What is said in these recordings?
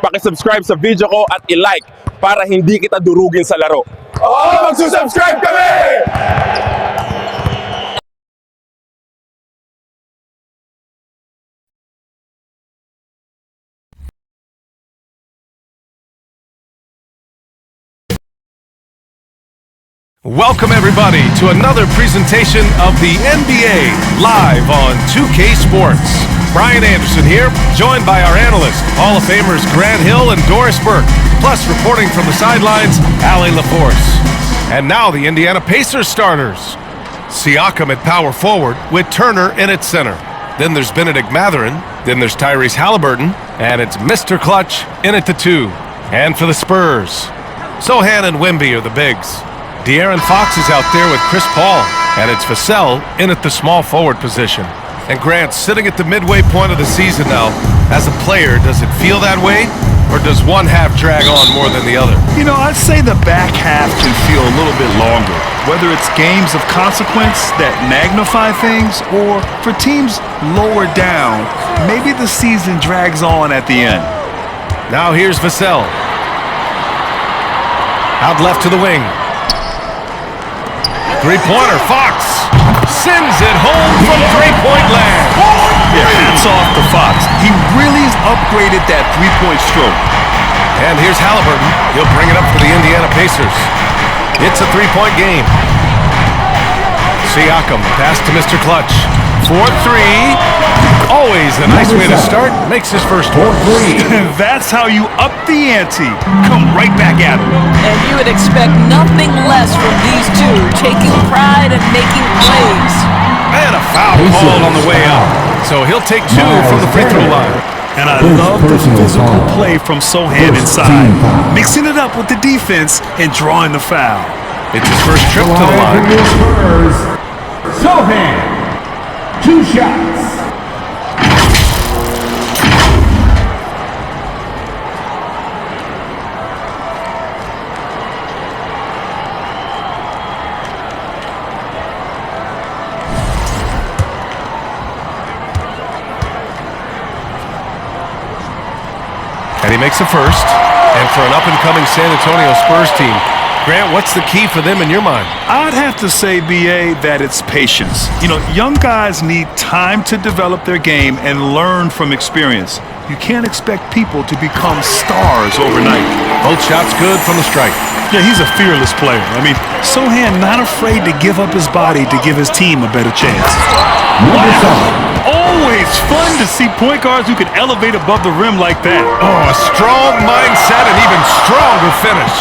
Paki-subscribe sa video ko at i-like para hindi kita durugin sa laro. Oo, magsusubscribe kami! Welcome everybody to another presentation of the NBA live on 2K Sports. Brian Anderson here, joined by our analysts, Hall of Famers Grant Hill and Doris Burke, plus reporting from the sidelines, Allie LaForce. And now the Indiana Pacers starters. Siakam at power forward with Turner in at center. Then there's Benedict Mathurin, then there's Tyrese Halliburton, and it's Mr. Clutch in at the 2. And for the Spurs, Sohan and Wemby are the bigs. De'Aaron Fox is out there with Chris Paul, and it's Vassell in at the small forward position. And Grant, sitting at the midway point of the season now, as a player, does it feel that way, or does one half drag on more than the other? You know, I'd say the back half can feel a little bit longer, whether it's games of consequence that magnify things, or for teams lower down, maybe the season drags on at the end. Now here's Vassell. Out left to the wing. Three-pointer, Fox sends it home from three-point land. Yeah, hats off to Fox. He really has upgraded that three-point stroke. And here's Halliburton. He'll bring it up for the Indiana Pacers. It's a three-point game. Siakam, pass to Mr. Clutch. 4-3. Always a nice way to start. Makes his first one. That's how you up the ante. Come right back at him. And you would expect nothing less from these two, taking pride and making plays. And a foul called on the way up. So he'll take 2 from the free throw line. And I love the physical play from Sohan inside, mixing it up with the defense and drawing the foul. It's his first trip to the line. Sohan, 2 shots. And he makes a first. And for an up-and-coming San Antonio Spurs team, Grant, what's the key for them in your mind? I'd have to say, B.A., that it's patience. You know, young guys need time to develop their game and learn from experience. You can't expect people to become stars overnight. Both shots good from the stripe. Yeah, he's a fearless player. I mean, Sohan not afraid to give up his body to give his team a better chance. Wow! Always fun to see point guards who can elevate above the rim like that. Oh, a strong mindset and even stronger finish.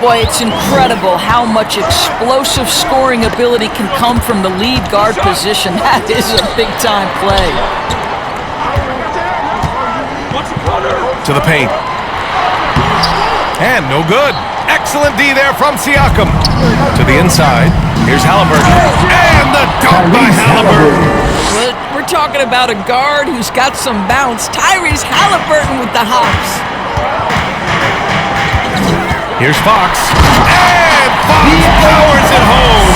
Boy, it's incredible how much explosive scoring ability can come from the lead guard position. That is a big-time play. To the paint. And no good. Excellent D there from Siakam. To the inside. Here's Halliburton. And the dunk by Halliburton. We're talking about a guard who's got some bounce. Tyrese Halliburton with the hops. Here's Fox. And Fox powers it home.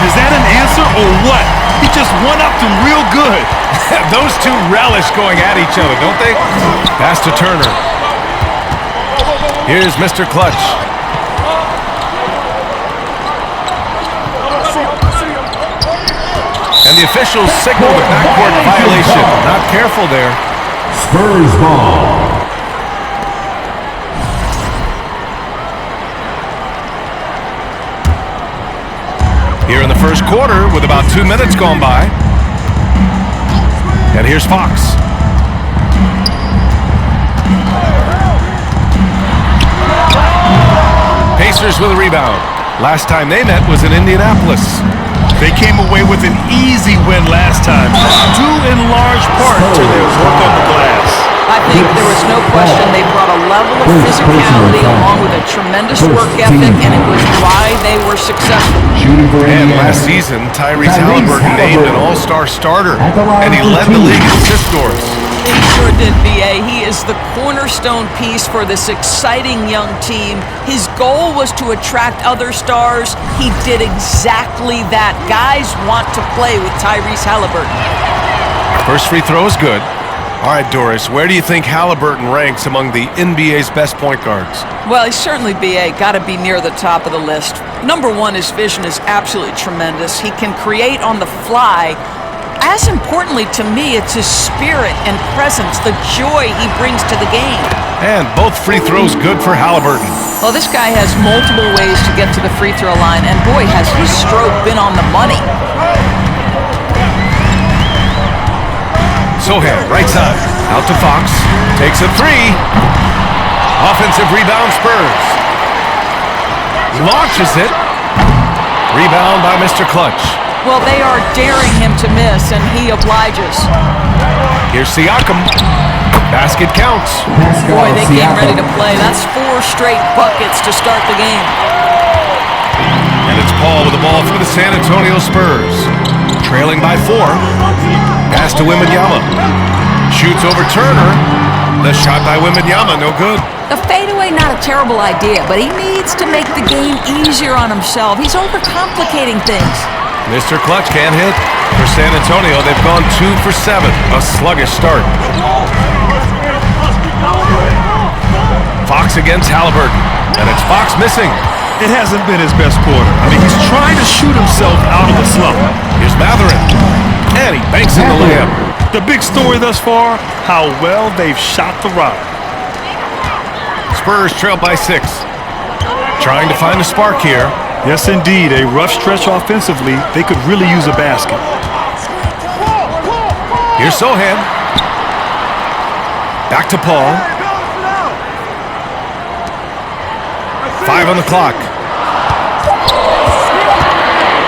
Is that an answer or what? He just one-upped him real good. Those two relish going at each other, don't they? Pass to Turner. Here's Mr. Clutch. And the officials signal the backcourt violation. Not careful there. Spurs ball. Here in the first quarter with about 2 minutes gone by. And here's Fox. Pacers with a rebound. Last time they met was in Indianapolis. They came away with an easy win last time, due in large part to their work on the glass. I think there was no question they brought a level of physicality along with a tremendous work ethic, and it was why they were successful. And last season, Tyrese Halliburton named an all-star starter, and he led the league in assist scores. He sure did, B.A. He is the cornerstone piece for this exciting young team. His goal was to attract other stars. He did exactly that. Guys want to play with Tyrese Halliburton. First free throw is good. All right, Doris, where do you think Halliburton ranks among the NBA's best point guards? Well, he's certainly, BA, got to be near the top of the list. Number one, his vision is absolutely tremendous. He can create on the fly. As importantly to me, it's his spirit and presence, the joy he brings to the game. And both free throws good for Halliburton. Well, this guy has multiple ways to get to the free throw line, and boy, has his stroke been on the money. Sohan, right side, out to Fox, takes a three. Offensive rebound, Spurs. Launches it. Rebound by Mr. Clutch. Well, they are daring him to miss, and he obliges. Here's Siakam. Basket counts. Boy, they came ready to play. That's 4 straight buckets to start the game. And it's Paul with the ball for the San Antonio Spurs. Trailing by 4. Pass to Wembanyama. Shoots over Turner. The shot by Wembanyama, no good. The fadeaway, not a terrible idea, but he needs to make the game easier on himself. He's overcomplicating things. Mr. Clutch can't hit. For San Antonio, they've gone 2 for 7. A sluggish start. Fox against Halliburton. And it's Fox missing. It hasn't been his best quarter. I mean, he's trying to shoot himself out of a slump. Here's Matherin. And he banks in the layup. The big story thus far, how well they've shot the rock. Spurs trail by 6. Trying to find a spark here. Yes, indeed. A rough stretch offensively. They could really use a basket. Here's Sohan. Back to Paul. 5 on the clock.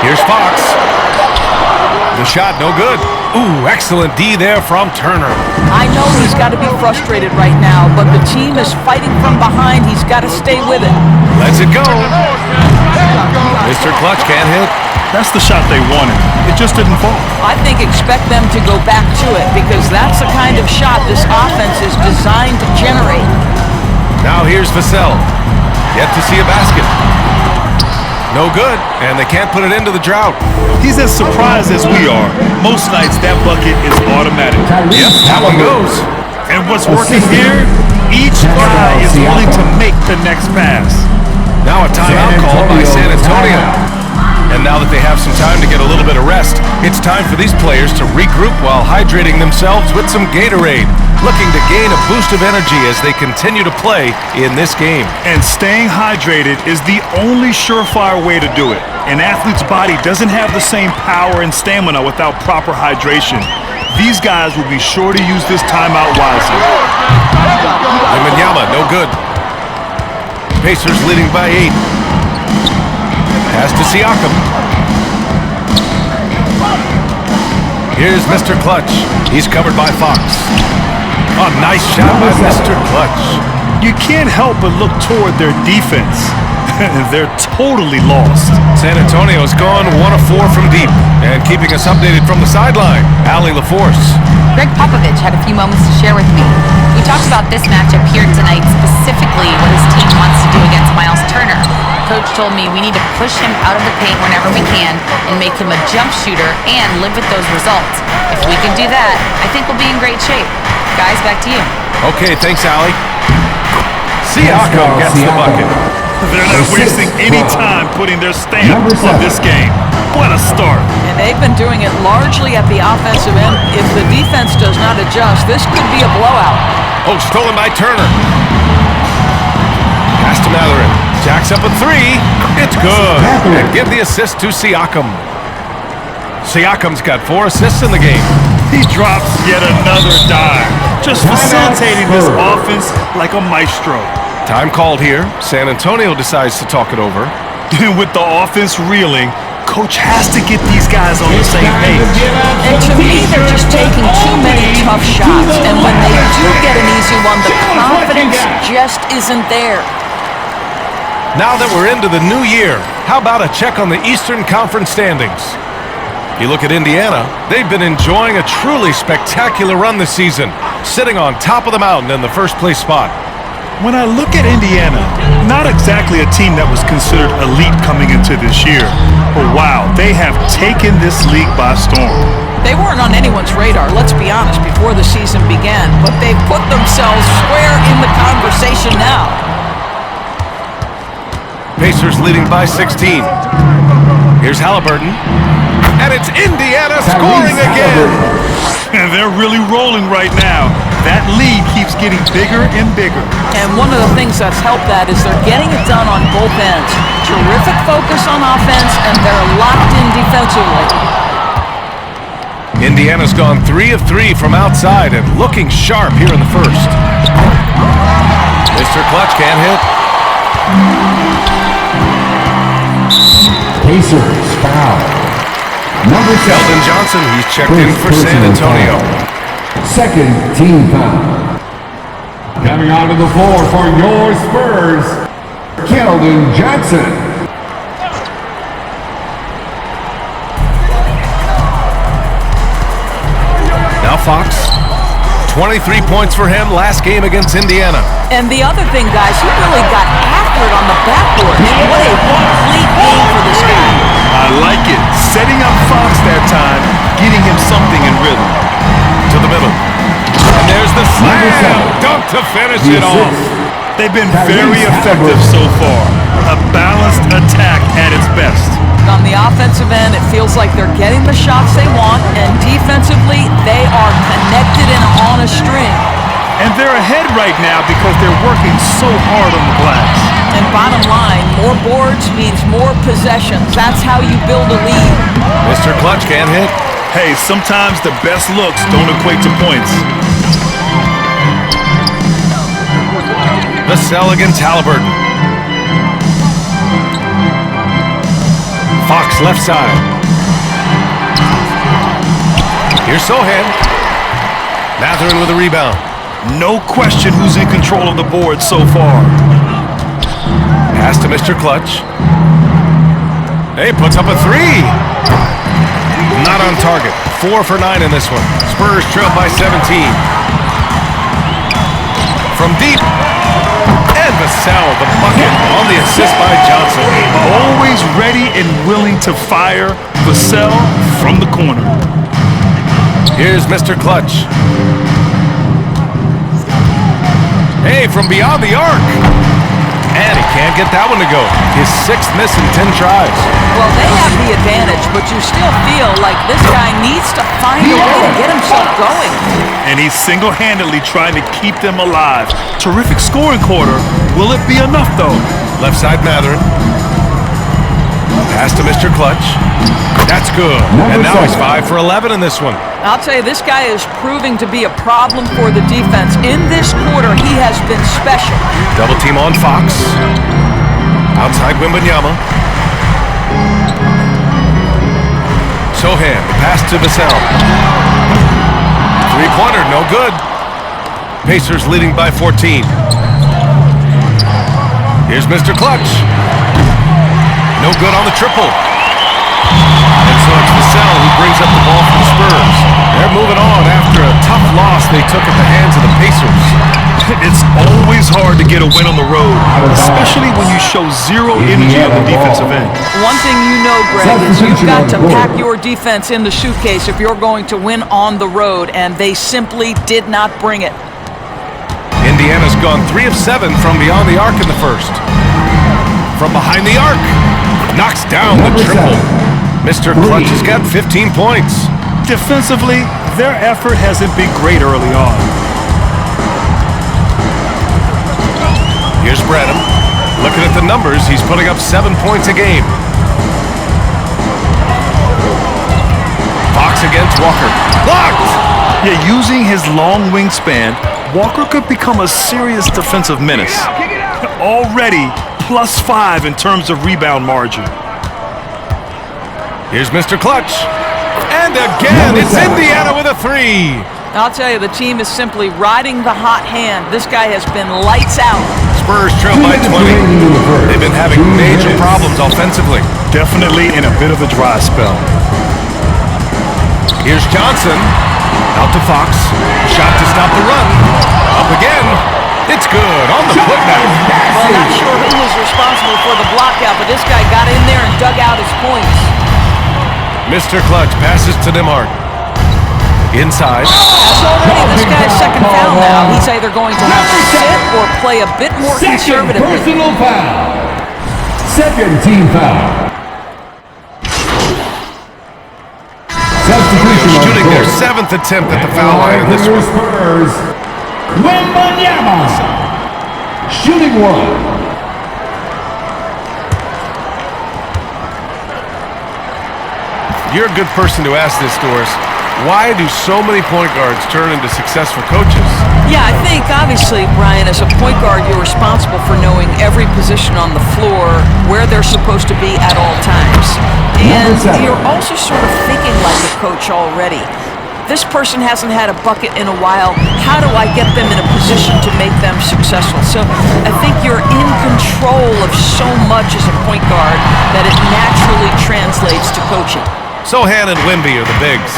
Here's Fox. The shot, no good. Ooh, excellent D there from Turner. I know he's got to be frustrated right now, but the team is fighting from behind. He's got to stay with it. Lets it go. Mr. Clutch can't hit. That's the shot they wanted. It just didn't fall. I think expect them to go back to it because that's the kind of shot this offense is designed to generate. Now here's Vassell. Yet to see a basket. No good, and they can't put it into the drought. He's as surprised as we are. Most nights that bucket is automatic. Yep, that one goes. And what's working here? Each guy is willing to make the next pass. Now a timeout called by San Antonio. And now that they have some time to get a little bit of rest, it's time for these players to regroup while hydrating themselves with some Gatorade, looking to gain a boost of energy as they continue to play in this game. And staying hydrated is the only surefire way to do it. An athlete's body doesn't have the same power and stamina without proper hydration. These guys will be sure to use this timeout wisely. Wembanyama, no good. Pacers leading by 8. Pass to Siakam. Here's Mr. Clutch. He's covered by Fox. A nice shot by Mr. Clutch. You can't help but look toward their defense. They're totally lost. San Antonio's gone 1 of 4 from deep. And keeping us updated from the sideline, Allie LaForce. Greg Popovich had a few moments to share with me. We talked about this matchup here tonight, specifically what his team wants to do against Miles Turner. Coach told me we need to push him out of the paint whenever we can and make him a jump shooter and live with those results. If we can do that, I think we'll be in great shape. Guys, back to you. Okay, thanks, Allie. Siakam gets the bucket. They're not wasting any time putting their stamp on this game. What a start. And they've been doing it largely at the offensive end. If the defense does not adjust, this could be a blowout. Oh, stolen by Turner. Pass to Matherin. Jacks up a 3. It's good. And give the assist to Siakam. Siakam's got 4 assists in the game. He drops yet another dime. Just facilitating this offense like a maestro. Time called here. San Antonio decides to talk it over. With the offense reeling, coach has to get these guys on the same page. And to me, they're just taking too many tough shots. And when they do get an easy one, the confidence just isn't there. Now that we're into the new year, how about a check on the Eastern Conference standings? You look at Indiana, they've been enjoying a truly spectacular run this season, sitting on top of the mountain in the first place spot. When I look at Indiana, Not exactly a team that was considered elite coming into this year. But wow, they have taken this league by storm. They weren't on anyone's radar, let's be honest, before the season began, but they've put themselves square in the conversation now. Pacers leading by 16. Here's Halliburton. And it's Indiana scoring again. And they're really rolling right now. That lead keeps getting bigger and bigger. And one of the things that's helped that is they're getting it done on both ends. Terrific focus on offense, and they're locked in defensively. Indiana's gone 3 of 3 from outside and looking sharp here in the first. Mr. Clutch can't hit. Pacers foul. Number 7. Keldon Johnson, he's checked in for San Antonio. Second team foul. Coming onto the floor for your Spurs, Keldon Johnson. Now Fox, 23 points for him last game against Indiana. And the other thing, guys, he really got after it on the backboard. What a complete game for this guy. I like it. Setting up Fox that time, getting him something in rhythm. To the middle. And there's the slam dunk to finish it off. They've been very effective so far. A balanced attack at its best. On the offensive end, it feels like they're getting the shots they want, and defensively, they are connected and on a string. And they're ahead right now because they're working so hard on the glass. And bottom line, more boards means more possessions. That's how you build a lead. Mr. Clutch can't hit. Hey, sometimes the best looks don't equate to points. Vassell against Halliburton. Fox left side. Here's Sohan. Mathurin with a rebound. No question who's in control of the board so far. Pass to Mr. Clutch. Hey, puts up a three. Not on target. 4 for 9 in this one. Spurs trail by 17. From deep. And Vassell, the bucket on the assist by Johnson. Always ready and willing to fire. Vassell from the corner. Here's Mr. Clutch. Hey, from beyond the arc. And he can't get that one to go. His 6th miss in 10 tries. Well, they have the advantage, but you still feel like this guy needs to find a way to get himself going. And he's single-handedly trying to keep them alive. Terrific scoring quarter. Will it be enough, though? Left side Mathurin. Pass to Mr. Clutch. That's good. And now he's 5 for 11 in this one. I'll tell you, this guy is proving to be a problem for the defense. In this quarter, he has been special. Double team on Fox. Outside Wembanyama. Sohan, pass to Vassell. Three-pointer, no good. Pacers leading by 14. Here's Mr. Clutch. No good on the triple. And so it's Vassell who brings up the ball for the Spurs. They're moving on after a tough loss they took at the hands of the Pacers. It's always hard to get a win on the road, especially when you show zero energy on the defensive end. One thing you know, Greg, is you've got to pack your defense in the suitcase if you're going to win on the road, and they simply did not bring it. Indiana's gone 3 of 7 from beyond the arc in the first. From behind the arc, knocks down the triple. Mr. Clutch has got 15 points. Defensively, their effort hasn't been great early on. Here's Bradham. Looking at the numbers, he's putting up 7 points a game. Fox against Walker. Blocked! Yeah, using his long wingspan, Walker could become a serious defensive menace. Already +5 in terms of rebound margin. Here's Mr. Clutch. And again, it's Indiana with a 3. I'll tell you, the team is simply riding the hot hand. This guy has been lights out. Spurs trail by 20. They've been having major problems offensively. Definitely in a bit of a dry spell. Here's Johnson. Out to Fox. Shot to stop the run. Up again. It's good on the putback. Well, not sure who dug out his points. Mr. Clutch passes to Nimhart. Inside. That's already this guy's second foul now. He's either going to have to sit or play a bit more Second conservatively. personal foul. Second team foul. Substitution on Shooting their court. 7th attempt at the foul line in this one. Spurs. Wembanyama. Shooting one. You're a good person to ask this, Doris. Why do so many point guards turn into successful coaches? Yeah, I think obviously, Brian, as a point guard, you're responsible for knowing every position on the floor, where they're supposed to be at all times. And you're also sort of thinking like a coach already. This person hasn't had a bucket in a while. How do I get them in a position to make them successful? So I think you're in control of so much as a point guard that it naturally translates to coaching. Sohan and Wemby are the bigs.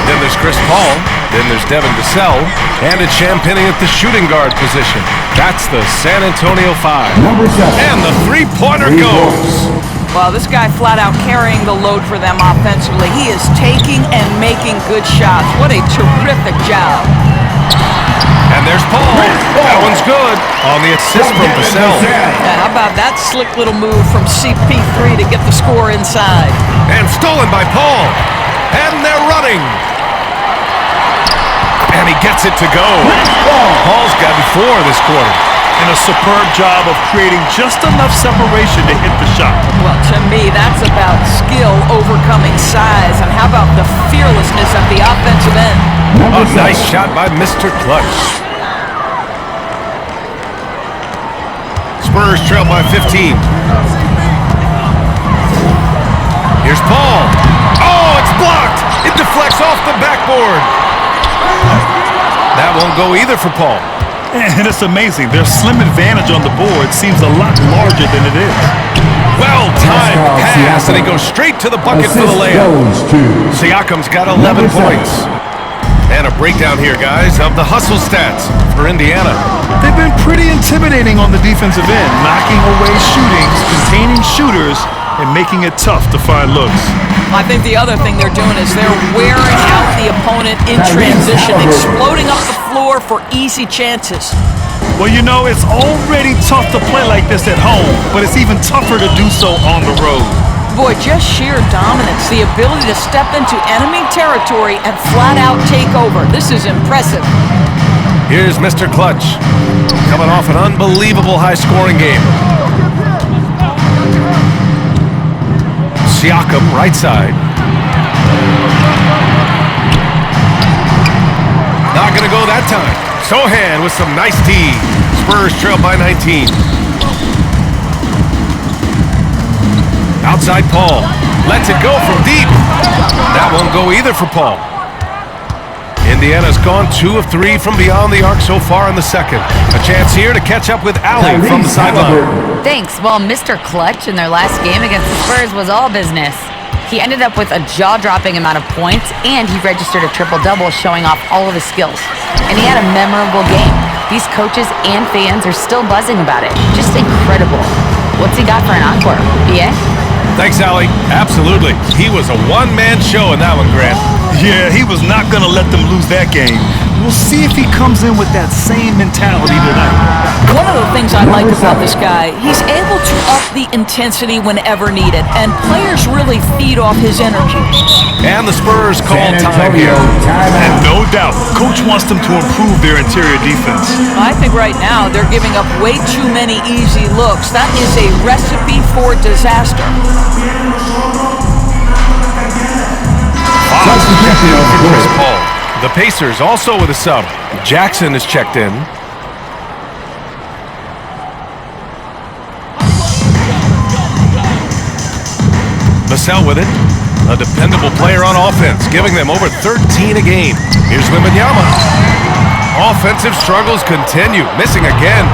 Then there's Chris Paul. Then there's Devin Vassell. And it's Champagny at the shooting guard position. That's the San Antonio 5. Number 7. And the three-pointer goes. Well, this guy flat out carrying the load for them offensively. He is taking and making good shots. What a terrific job. And there's Paul. That one's good on the assist from Vassell. Yeah, how about that slick little move from CP3 to get the score inside? And stolen by Paul. And they're running. And he gets it to go. Paul's got 4 this quarter. And a superb job of creating just enough separation to hit the shot. Well, to me, that's about skill overcoming size. And how about the fearlessness at the offensive end? A nice shot by Mr. Clutch. Spurs trail by 15. Here's Paul. Oh, it's blocked. It deflects off the backboard. That won't go either for Paul. And it's amazing. Their slim advantage on the board seems a lot larger than it is. Well-timed pass, and he goes straight to the bucket for the layup. Siakam's got 11 points. And a breakdown here, guys, of the hustle stats for Indiana. They've been pretty intimidating on the defensive end, knocking away shootings, containing shooters, and making it tough to find looks. I think the other thing they're doing is they're wearing out the opponent in transition, exploding up the floor for easy chances. Well, you know, it's already tough to play like this at home, but it's even tougher to do so on the road. Boy, just sheer dominance, the ability to step into enemy territory and flat out take over. This is impressive. Here's Mr. Clutch, coming off an unbelievable high-scoring game. Siakam, right side. Not going to go that time. Sohan with some nice D. Spurs trail by 19. Outside Paul. Lets it go from deep. That won't go either for Paul. Indiana's gone 2 of 3 from beyond the arc so far in the second. A chance here to catch up with Allie from the sideline. Thanks. Well, Mr. Clutch in their last game against the Spurs was all business. He ended up with a jaw-dropping amount of points, and he registered a triple-double showing off all of his skills. And he had a memorable game. These coaches and fans are still buzzing about it. Just incredible. What's he got for an encore? BA? Thanks, Allie. Absolutely. He was a one-man show in that one, Grant. Yeah, he was not going to let them lose that game. We'll see if he comes in with that same mentality tonight. One of the things I like about this guy, he's able to up the intensity whenever needed, and players really feed off his energy. And the Spurs call time here. And no doubt, Coach wants them to improve their interior defense. I think right now they're giving up way too many easy looks. That is a recipe for disaster. Chris Paul. The Pacers also with a sub. Jackson is checked in. Vassell with it. A dependable player on offense, giving them over 13 a game. Here's Wembanyama. Offensive struggles continue, missing again.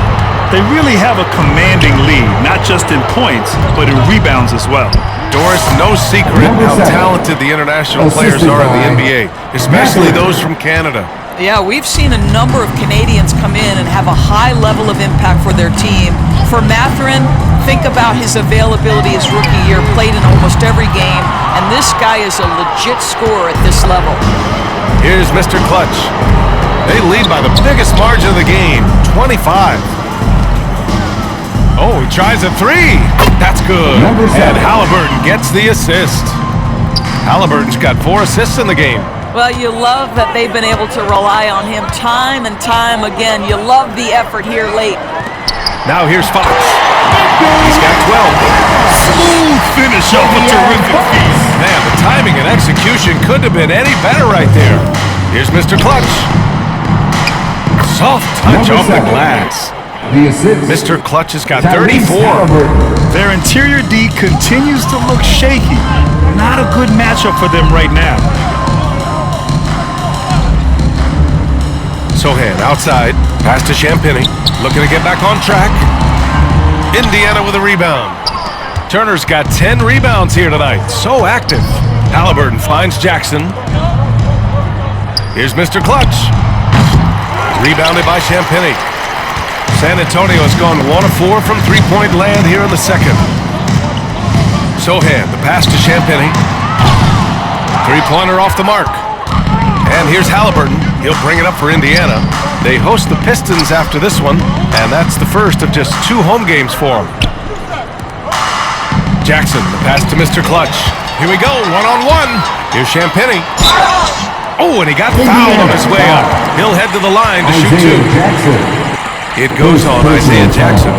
They really have a commanding lead, not just in points, but in rebounds as well. Doris, no secret how talented the international players are in the NBA, especially those from Canada. Yeah, we've seen a number of Canadians come in and have a high level of impact for their team. For Mathurin, Think about his availability his rookie year, played in almost every game, and this guy is a legit scorer at this level. Here's Mr. Clutch. They lead by the biggest margin of the game, 25. Oh, he tries a three. That's good. And Halliburton gets the assist. Halliburton's got 4 assists in the game. Well, you love that they've been able to rely on him time and time again. You love the effort here late. Now here's Fox. He's got 12. Smooth finish off a terrific piece. Man, the timing and execution couldn't have been any better right there. Here's Mr. Clutch. Soft touch off the glass. The assist. Mr. Clutch has got Tyrese 34. Halliburton. Their interior D continues to look shaky. Not a good matchup for them right now. Sohan outside. Pass to Champagny. Looking to get back on track. Indiana with a rebound. Turner's got 10 rebounds here tonight. So active. Halliburton finds Jackson. Here's Mr. Clutch. Rebounded by Champagny. San Antonio has gone 1 of 4 from three-point land here in the second. Sohan, the pass to Champagny. Three-pointer off the mark. And here's Halliburton. He'll bring it up for Indiana. They host the Pistons after this one, and that's the first of just 2 home games for them. Jackson, the pass to Mr. Clutch. Here we go, one-on-one. Here's Champagny. Oh, and he got fouled on his way up. He'll head to the line to shoot 2. Jackson. It goes on Isaiah Jackson.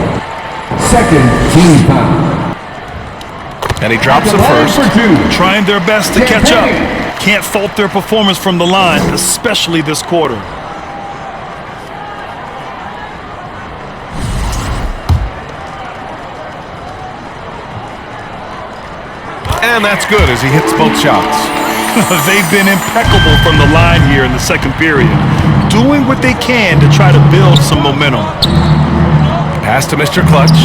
Second team foul. And he drops the first. For 2. Trying their best to catch up. Can't fault their performance from the line, especially this quarter. And that's good as he hits both shots. They've been impeccable from the line here in the second period, doing what they can to try to build some momentum. Pass to Mr. Clutch.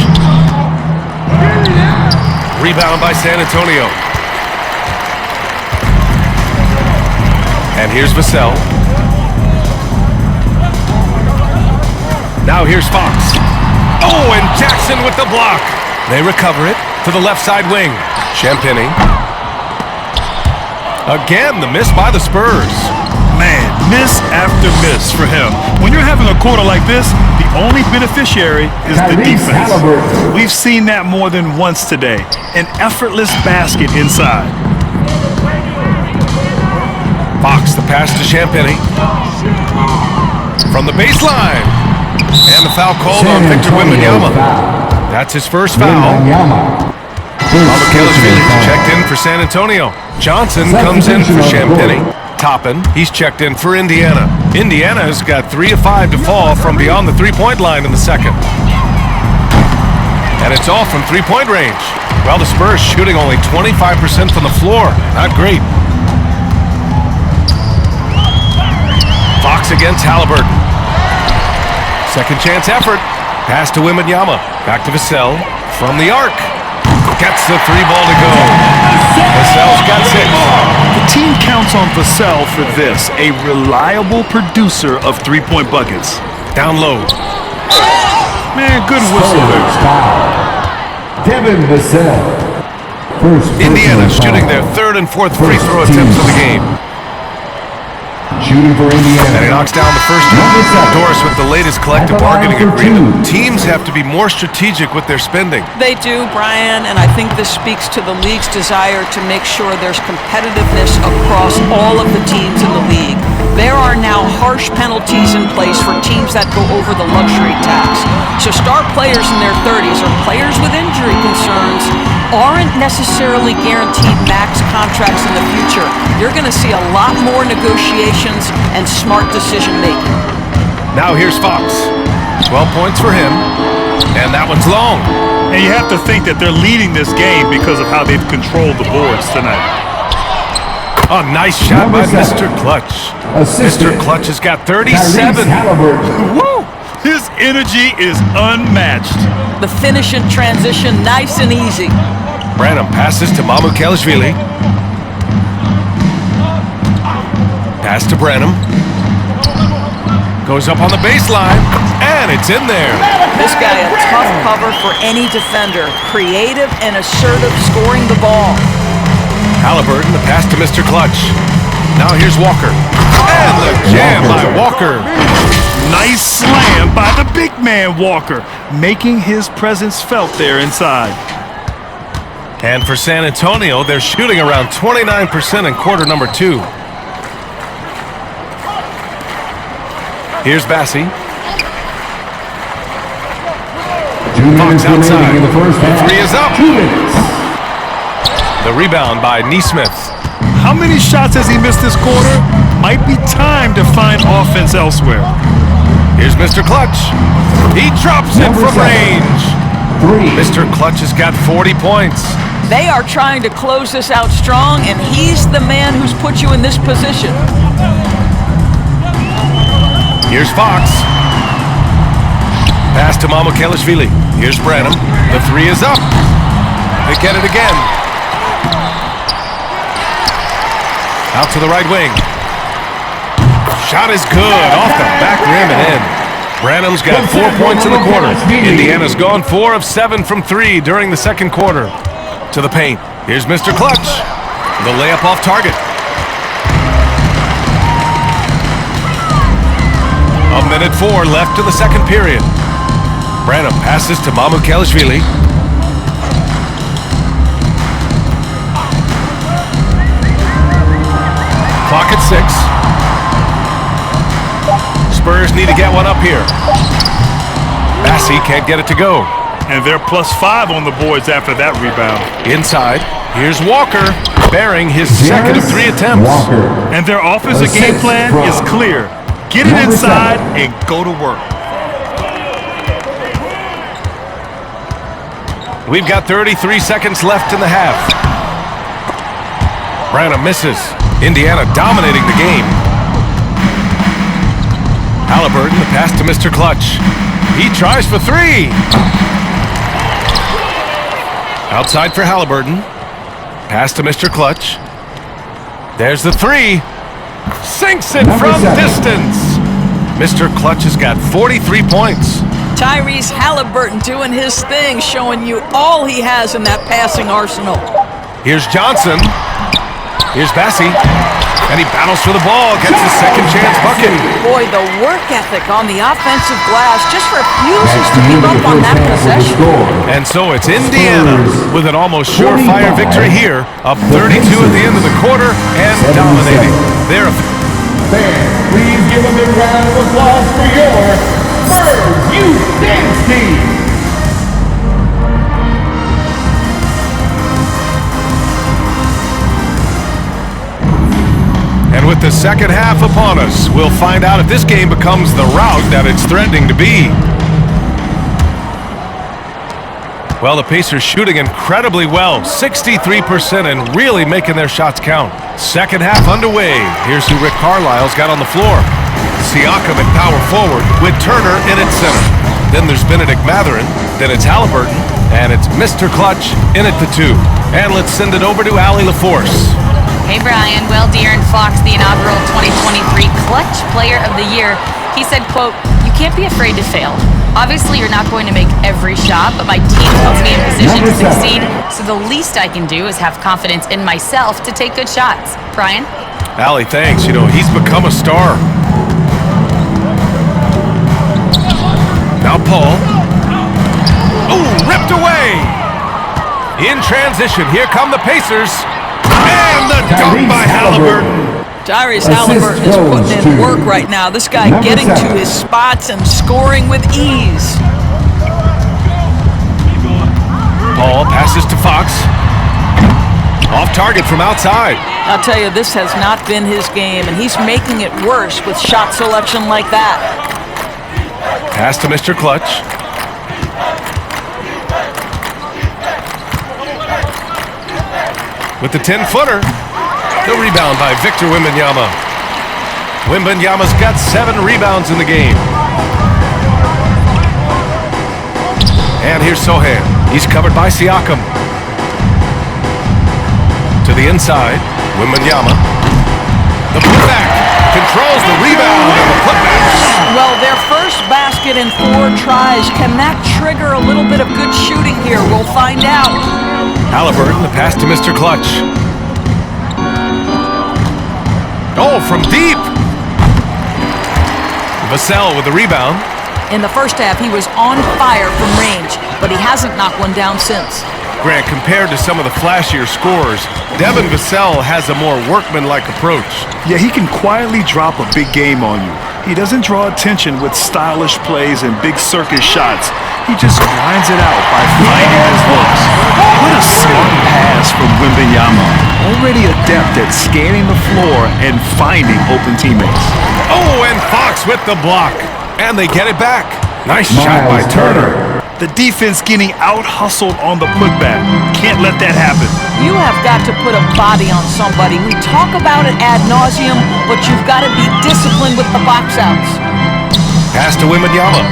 Rebound by San Antonio. And here's Vassell. Now here's Fox. Oh, and Jackson with the block. They recover it to the left side wing. Champagny. Again, the miss by the Spurs. Man, miss after miss for him. When you're having a quarter like this, the only beneficiary is the Tyrese defense. Halliburton. We've seen that more than once today. An effortless basket inside. Fox, the pass to Champagny. From the baseline. And the foul called on Victor Wembanyama. That's his first foul. Kelly checked in for San Antonio. Johnson comes in for Champagny. Toppin, he's checked in for Indiana. Indiana has got 3 of 5 to fall from beyond the three-point line in the second. And it's all from three-point range. Well, the Spurs shooting only 25% from the floor. Not great. Fox against Halliburton. Second chance effort. Pass to Wembanyama. Back to Vassell. From the arc. Gets the 3 ball to go. Vassell's got 6. The team counts on Vassell for this, a reliable producer of three-point buckets. Down low. Man, good whistle there. Devin Vassell. First Indiana personal shooting foul. their 3rd and 4th free throw attempts of the game. Shooting for Indiana. And he knocks down the first one. Doris with the latest collective bargaining agreement. Teams have to be more strategic with their spending. They do, Brian, and I think this speaks to the league's desire to make sure there's competitiveness across all of the teams in the league. There are now harsh penalties in place for teams that go over the luxury tax. So star players in their 30s or players with injury concerns aren't necessarily guaranteed max contracts in the future. You're going to see a lot more negotiations and smart decision-making. Now here's Fox. 12 points for him. And that one's long. And you have to think that they're leading this game because of how they've controlled the boards tonight. A nice shot by Mr. Clutch. Mr. Clutch has got 37. Woo! His energy is unmatched. The finish and transition, nice and easy. Branham passes to Mamukelashvili. Pass to Branham. Goes up on the baseline, and it's in there. This guy a tough cover for any defender. Creative and assertive scoring the ball. Halliburton, the pass to Mr. Clutch. Now here's Walker. And the jam by Walker. Nice slam by the big man Walker, making his presence felt there inside. And for San Antonio, they're shooting around 29% in quarter number 2. Here's Bassi. 2 minutes Fox outside. remaining in the first half. 3 is up. 2 minutes. The rebound by Neesmith. How many shots has he missed this quarter? Might be time to find offense elsewhere. Here's Mr. Clutch. He drops it Number from 7. range. 3. Mr. Clutch has got 40 points. They are trying to close this out strong, and he's the man who's put you in this position. Here's Fox. Pass to Mamukelashvili. Here's Branham. The 3 is up. They get it again. Out to the right wing. Shot is good. Off the back rim and in. Branham's got 4 points in the quarter. Indiana's gone 4 of 7 from 3 during the second quarter. To the paint. Here's Mr. Clutch. The layup off target. A minute 4 left to the second period. Branham passes to Mamukelashvili. Clock at 6. Spurs need to get one up here. Bassi can't get it to go. And they're +5 on the boards after that rebound. Inside, here's Walker, bearing his second of 3 attempts. Walker. And their offensive game plan is clear. Get it inside and go to work. We've got 33 seconds left in the half. Branham misses. Indiana dominating the game. Halliburton, the pass to Mr. Clutch. He tries for 3. Outside for Halliburton. Pass to Mr. Clutch. There's the 3. Sinks it from distance. Mr. Clutch has got 43 points. Tyrese Halliburton doing his thing, showing you all he has in that passing arsenal. Here's Johnson. Here's Bassi. And he battles for the ball, gets his second chance bucket. Boy, the work ethic on the offensive glass just refuses to give up on that possession. And so it's Indiana with an almost surefire victory here, up 32 at the end of the quarter and dominating. They're Fans, please give a big round of applause for your SPURS Youth Dance Team. And with the second half upon us, we'll find out if this game becomes the rout that it's threatening to be. Well, the Pacers shooting incredibly well, 63% and really making their shots count. Second half underway. Here's who Rick Carlisle's got on the floor. Siakam at power forward with Turner in at center. Then there's Benedict Mathurin, then it's Halliburton, and it's Mr. Clutch in at the 2. And let's send it over to Allie LaForce. Hey, Brian. Will De'Aaron Fox, the inaugural 2023 Clutch Player of the Year, he said, quote, "You can't be afraid to fail. Obviously, you're not going to make every shot, but my team puts me in position to succeed, so the least I can do is have confidence in myself to take good shots." Brian? Allie, thanks. You know, he's become a star. Now Paul. Ooh, ripped away. In transition, here come the Pacers. And the dunk by Halliburton. Tyrese Halliburton is putting in work right now. This guy getting to his spots and scoring with ease. Paul passes to Fox. Off target from outside. I'll tell you, this has not been his game, and he's making it worse with shot selection like that. Pass to Mr. Clutch. With the 10-footer. The rebound by Victor Wembanyama. Wembanyama's got 7 rebounds in the game. And here's Sohan. He's covered by Siakam. To the inside, Wembanyama. The putback controls the rebound and the putback. Well, their first basket basket in 4 tries. Can that trigger a little bit of good shooting here? We'll find out. Halliburton, the pass to Mr. Clutch. Oh, from deep. Vassell with the rebound. In the first half, he was on fire from range, but he hasn't knocked one down since. Grant, compared to some of the flashier scorers, Devin Vassell has a more workmanlike approach. Yeah, he can quietly drop a big game on you. He doesn't draw attention with stylish plays and big circus shots. He just grinds it out by finding his looks. What a smart pass from Wembanyama. Already adept at scanning the floor and finding open teammates. Oh, and Fox with the block. And they get it back. Nice shot by Turner. The defense getting out-hustled on the putback. Can't let that happen. You have got to put a body on somebody. We talk about it ad nauseum, but you've got to be disciplined with the box outs. Pass to Wembanyama.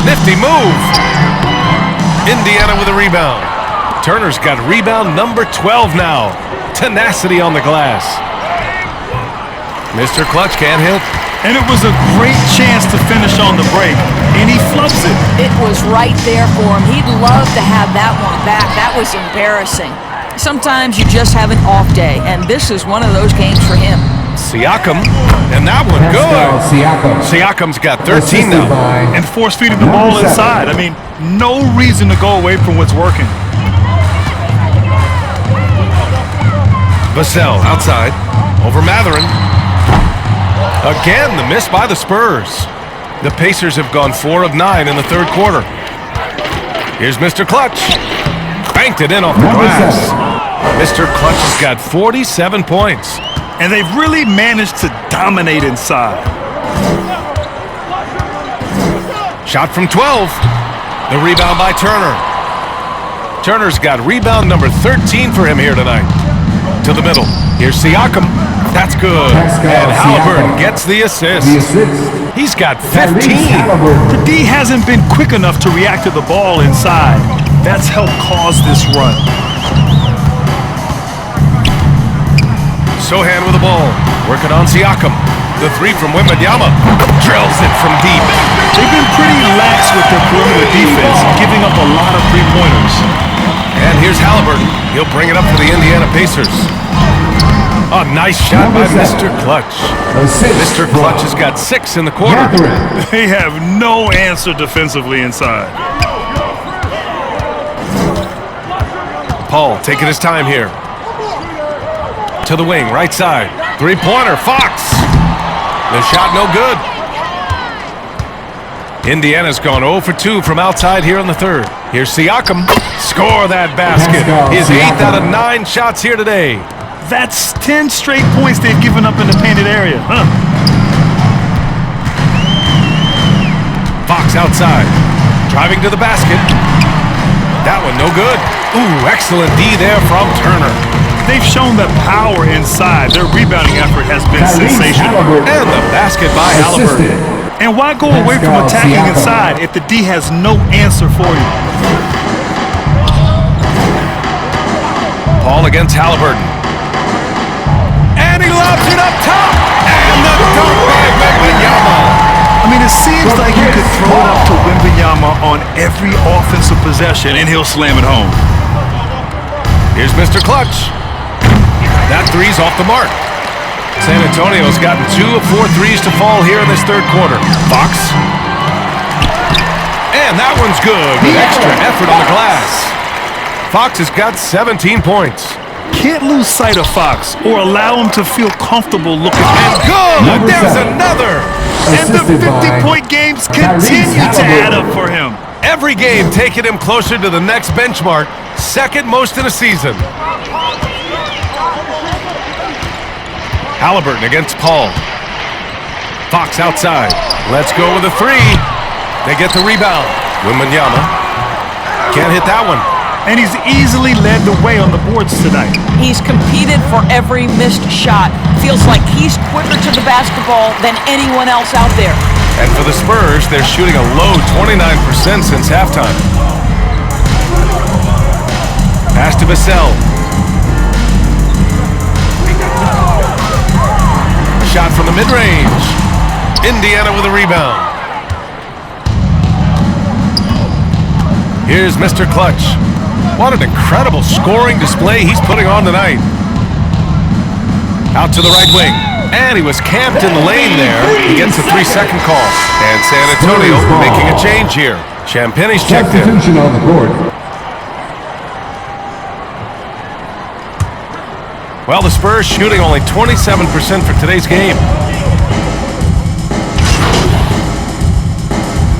Nifty move. Indiana with a rebound. Turner's got rebound number 12 now. Tenacity on the glass. Mr. Clutch can't hit. And it was a great chance to finish on the break, and he flubs it. It was right there for him. He'd love to have that one back. That was embarrassing. Sometimes you just have an off day, and this is one of those games for him. Siakam, and that one good. Siakam's got 13 now. And force-feeding the ball inside. I mean, no reason to go away from what's working. Vassell outside, over Matherin. Again, the miss by the Spurs. The Pacers have gone 4 of 9 in the third quarter. Here's Mr. Clutch. Banked it in off the glass. Mr. Clutch has got 47 points. And they've really managed to dominate inside. Shot from 12. The rebound by Turner. Turner's got rebound number 13 for him here tonight. To the middle. Here's Siakam. That's good. And Halliburton gets the assist. He's got 15. The D hasn't been quick enough to react to the ball inside. That's helped cause this run. Sohan with the ball. Working on Siakam. The 3 from Wembanyama. Drills it from deep. They've been pretty lax with their perimeter defense, giving up a lot of three-pointers. And here's Halliburton. He'll bring it up for the Indiana Pacers. A nice shot by Mr. Clutch. Mr. Clutch has got 6 in the quarter. They have no answer defensively inside. Paul taking his time here. To the wing, right side. Three-pointer, Fox. The shot no good. Indiana's gone 0 for 2 from outside here in the third. Here's Siakam. Score that basket. His 8th out of 9 shots here today. That's 10 straight points they've given up in the painted area, huh? Fox outside. Driving to the basket. That one no good. Ooh, excellent D there from Turner. They've shown that power inside. Their rebounding effort has been sensational. And the basket by Halliburton. And why go away from attacking inside if the D has no answer for you? Paul against Halliburton. And he lobs it up top. And the dunk by Wembanyama. I mean, it seems like you could throw it up to Wembanyama on every offensive possession, and he'll slam it home. Here's Mr. Clutch. That 3's off the mark. San Antonio's gotten 2 of 4 threes to fall here in this third quarter. Fox. And that one's good with extra effort on the glass. Fox has got 17 points. Can't lose sight of Fox or allow him to feel comfortable looking And good! There's another! And the 50-point games continue to add up for him. Every game taking him closer to the next benchmark, second most in a season. Halliburton against Paul. Fox outside. Let's go with a 3. They get the rebound. Wembanyama can't hit that one. And he's easily led the way on the boards tonight. He's competed for every missed shot. Feels like he's quicker to the basketball than anyone else out there. And for the Spurs, they're shooting a low 29% since halftime. Pass to Vassell. Shot from the mid-range. Indiana with a rebound. Here's Mr. Clutch. What an incredible scoring display he's putting on tonight. Out to the right wing. And he was camped in the lane there. He gets a 3-second call. And San Antonio making a change here. Champagne's checked in. Substitution on the court. Well, the Spurs shooting only 27% for today's game.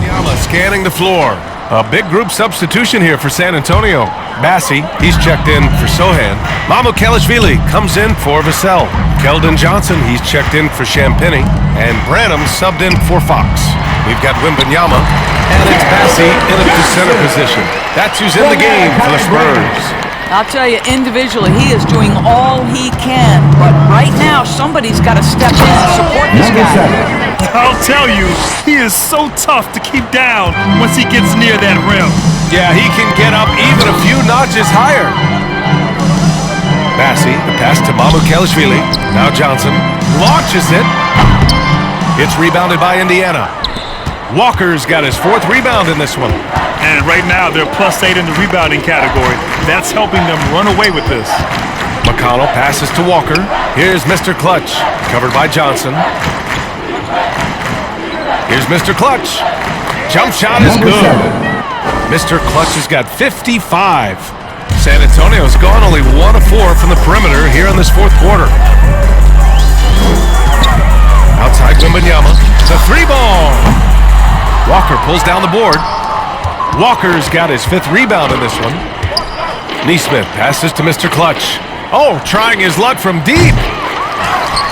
Yama scanning the floor. A big group substitution here for San Antonio. Bassi, he's checked in for Sohan. Mamukelashvili comes in for Vassell. Keldon Johnson, he's checked in for Champagny. And Branham subbed in for Fox. We've got Wembanyama, and it's Bassi in a center position. That's who's in the game for the Spurs. I'll tell you, individually, he is doing all he can. But right now, somebody's got to step in and support this guy. I'll tell you, he is so tough to keep down once he gets near that rim. Yeah, he can get up even a few notches higher. Bassi, the pass to Mamukelashvili. Now Johnson launches it. It's rebounded by Indiana. Walker's got his 4th rebound in this one. And right now, they're +8 in the rebounding category. That's helping them run away with this. McConnell passes to Walker. Here's Mr. Clutch, covered by Johnson. Here's Mr. Clutch. Jump shot is good. Mr. Clutch has got 55. San Antonio's gone only 1 of 4 from the perimeter here in this 4th quarter. Outside Wembanyama. It's a 3-ball. Walker pulls down the board. Walker's got his 5th rebound in this one. Neesmith passes to Mr. Clutch. Oh, trying his luck from deep.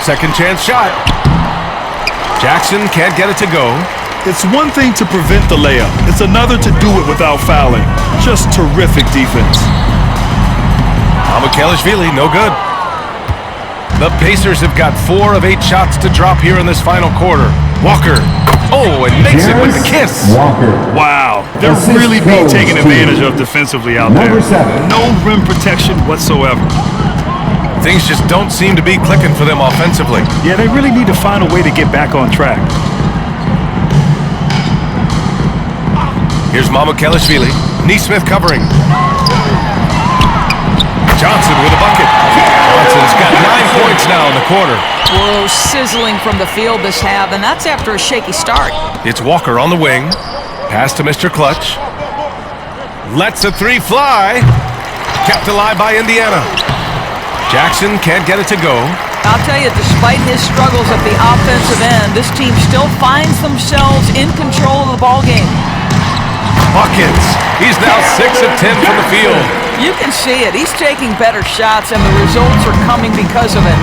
Second chance shot. Jackson can't get it to go. It's one thing to prevent the layup. It's another to do it without fouling. Just terrific defense. Mamukelashvili, no good. The Pacers have got 4 of 8 shots to drop here in this final quarter. Walker. Oh, and makes it with the kiss. Walker. Wow, they're Assist really being goes taken to advantage of defensively out there. number 7. No rim protection whatsoever. Things just don't seem to be clicking for them offensively. Yeah, they really need to find a way to get back on track. Here's Mamukelashvili. Neesmith covering. Johnson with a bucket. Johnson's got 9 points now in the quarter. Whoa, sizzling from the field this half, and that's after a shaky start. It's Walker on the wing. Pass to Mr. Clutch. Lets a 3 fly. Kept alive by Indiana. Jackson can't get it to go. I'll tell you, despite his struggles at the offensive end, this team still finds themselves in control of the ballgame. Buckets. He's now 6 of 10 from the field. You can see it. He's taking better shots, and the results are coming because of it.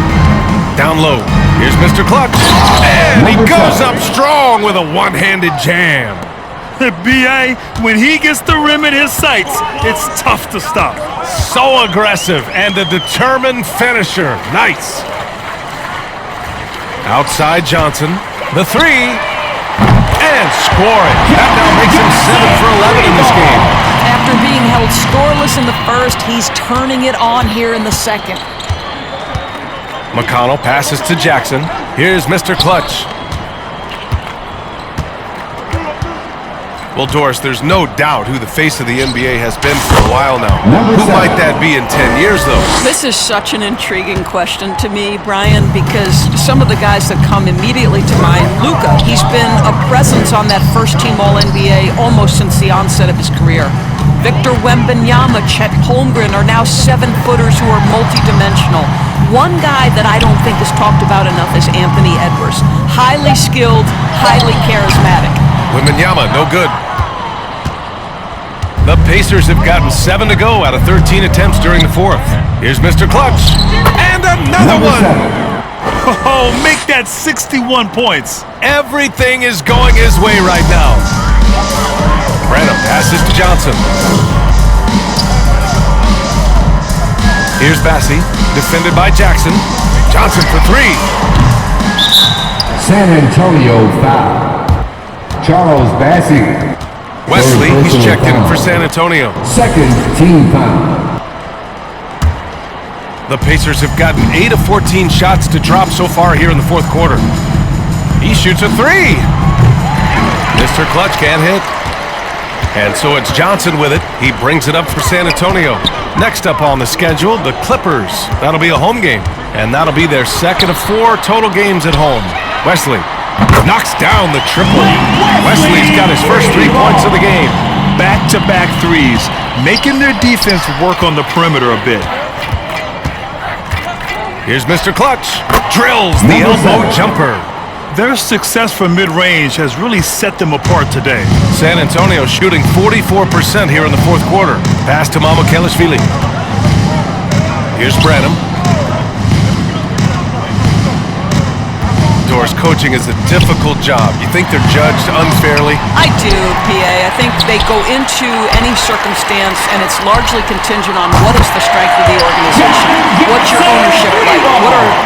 Down low. Here's Mr. Clutch. And he goes up strong with a one-handed jam. B.A., when he gets the rim in his sights, it's tough to stop. So aggressive and a determined finisher. Nice. Outside Johnson. The 3. And scoring. That now makes him 7 for 11 in this game. After being held scoreless in the first, he's turning it on here in the second. McConnell passes to Jackson. Here's Mr. Clutch. Well, Doris, there's no doubt who the face of the NBA has been for a while now. Who might that be in 10 years, though? This is such an intriguing question to me, Brian, because some of the guys that come immediately to mind, Luka, he's been a presence on that first-team All-NBA almost since the onset of his career. Victor Wembanyama, Chet Holmgren are now 7-footers who are multidimensional. One guy that I don't think is talked about enough is Anthony Edwards. Highly skilled, highly charismatic. Wembanyama, no good. The Pacers have gotten 7 to go out of 13 attempts during the 4th. Here's Mr. Clutch. And another one! Oh, make that 61 points. Everything is going his way right now. Branham passes to Johnson. Here's Bassi, defended by Jackson. Johnson for 3. San Antonio foul. Charles Bassi. Wesley, he's checked in for San Antonio. Second team foul. The Pacers have gotten 8 of 14 shots to drop so far here in the 4th quarter. He shoots a three. Mr. Clutch can't hit. And so it's Johnson with it. He brings it up for San Antonio. Next up on the schedule, the Clippers. That'll be a home game. And that'll be their second of 4 total games at home. Wesley knocks down the triple. Wesley's got his first 3 points of the game. Back-to-back threes, making their defense work on the perimeter a bit. Here's Mr. Clutch. Drills the elbow jumper. Their success from mid-range has really set them apart today. San Antonio shooting 44% here in the fourth quarter. Pass to Mamukelashvili. Here's Branham. Doris, coaching is a difficult job. You think they're judged unfairly? I do, PA. I think they go into any circumstance, and it's largely contingent on what is the strength of the organization. What's your ownership like?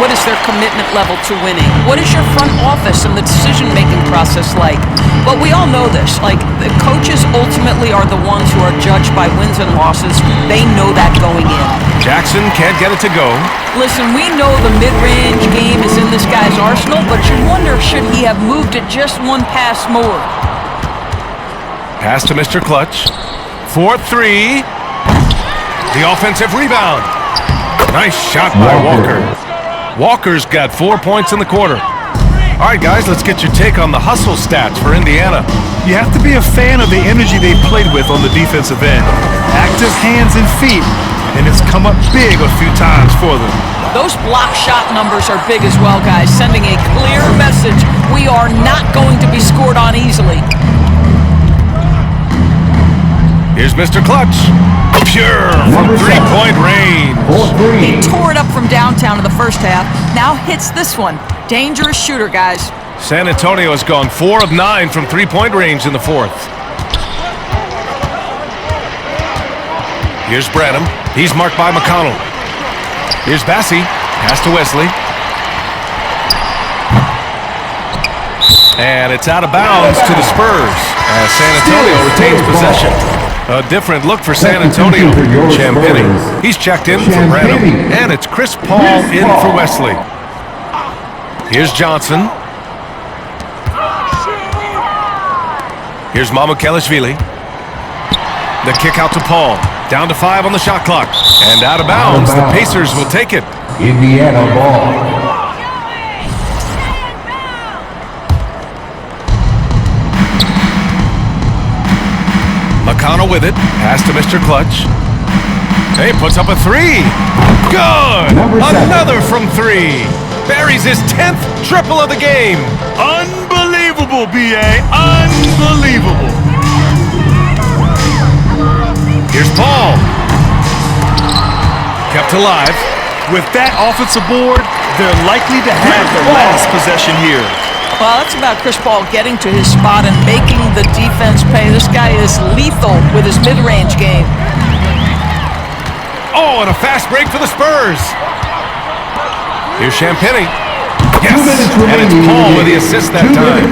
What is their commitment level to winning? What is your front office and the decision-making process like? But we all know this. Like, the coaches ultimately are the ones who are judged by wins and losses. They know that going in. Jackson can't get it to go. Listen, we know the mid-range game is in this guy's arsenal, but you wonder, should he have moved it just one pass more? Pass to Mr. Clutch. 4-3. The offensive rebound. Nice shot by Walker. Walker's got 4 points in the quarter. All right, guys, let's get your take on the hustle stats for Indiana. You have to be a fan of the energy they played with on the defensive end. Active hands and feet, and it's come up big a few times for them. Those block shot numbers are big as well, guys, sending a clear message. We are not going to be scored on easily. Here's Mr. Clutch. Pure from three-point range. He tore it up from downtown in the first half. Now hits this one. Dangerous shooter, guys. San Antonio has gone 4 of 9 from three-point range in the fourth. Here's Branham. He's marked by McConnell. Here's Bassi. Pass to Wesley. And it's out of bounds to the Spurs as San Antonio retains possession. A different look for San Antonio. Champini. He's checked in for Branham. And it's Chris Paul in for Wesley. Here's Johnson. Here's Mamukelashvili. The kick out to Paul. Down to 5 on the shot clock. And out of bounds. The Pacers will take it. Indiana ball. McConnell with it. Pass to Mr. Clutch. He puts up a 3. Good! Another from 3. Buries his 10th triple of the game. Unbelievable, B.A. Unbelievable. Here's Paul. Kept alive. With that offensive board, they're likely to have the last possession here. Well, that's about Chris Paul getting to his spot and making the defense pay. This guy is lethal with his mid-range game. Oh, and a fast break for the Spurs. Here's Champini. Yes, and it's Paul with the assist that time.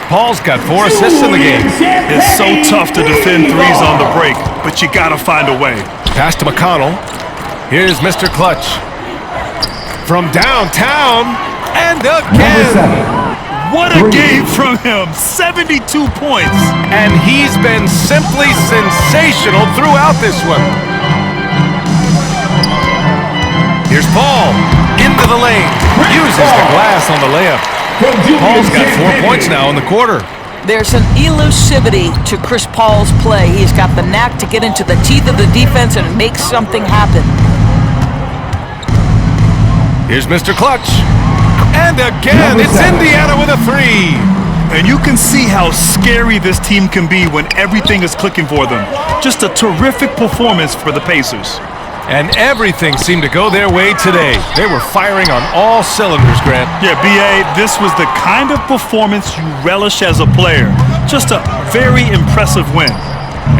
Paul's got 4 assists in the game. It's so tough to defend threes on the break, but you gotta find a way. Pass to McConnell. Here's Mr. Clutch. From downtown, and again. What a game from him. 72 points. And he's been simply sensational throughout this one. Here's Paul. Into the lane. Uses the glass on the layup. Paul's got 4 points now in the quarter. There's an elusivity to Chris Paul's play. He's got the knack to get into the teeth of the defense and make something happen. Here's Mr. Clutch. And again, it's Indiana with a 3. And you can see how scary this team can be when everything is clicking for them. Just a terrific performance for the Pacers. And everything seemed to go their way today. They were firing on all cylinders, Grant. Yeah, B.A., this was the kind of performance you relish as a player. Just a very impressive win.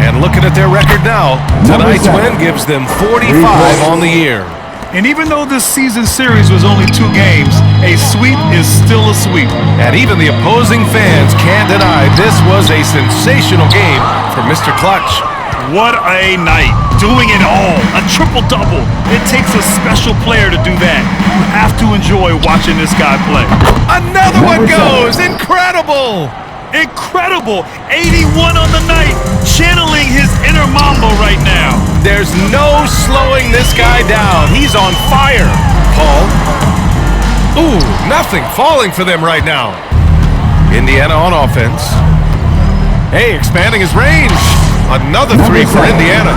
And looking at their record now, tonight's win gives them 45 on the year. And even though this season series was only 2 games, a sweep is still a sweep. And even the opposing fans can't deny this was a sensational game for Mr. Clutch. What a night. doing it all. A triple-double. It takes a special player to do that. You have to enjoy watching this guy play. Another one goes! Incredible! Incredible! 81 on the night. Channeling his inner Mamba right now. There's no slowing this guy down. He's on fire. Paul. Ooh, nothing falling for them right now. Indiana on offense. Hey, expanding his range. Another three for Indiana.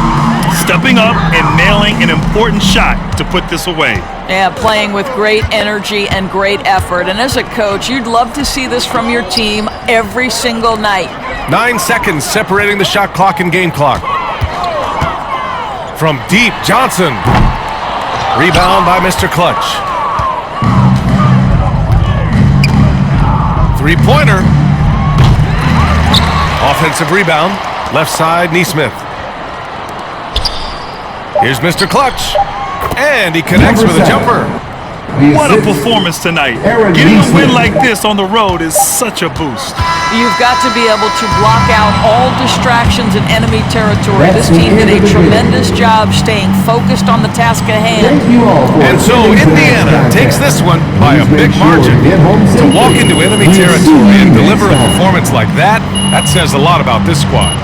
Stepping up and nailing an important shot to put this away. Yeah, playing with great energy and great effort. And as a coach, you'd love to see this from your team every single night. 9 seconds separating the shot clock and game clock. From deep, Johnson. Rebound by Mr. Clutch. Three-pointer. Offensive rebound. Left side, Neesmith. Here's Mr. Clutch. And he connects with a jumper. What a performance tonight. Getting a win like this on the road is such a boost. You've got to be able to block out all distractions in enemy territory. This team did a tremendous job staying focused on the task at hand. And so Indiana takes this one by a big margin. To walk into enemy territory and deliver a performance like that, that says a lot about this squad.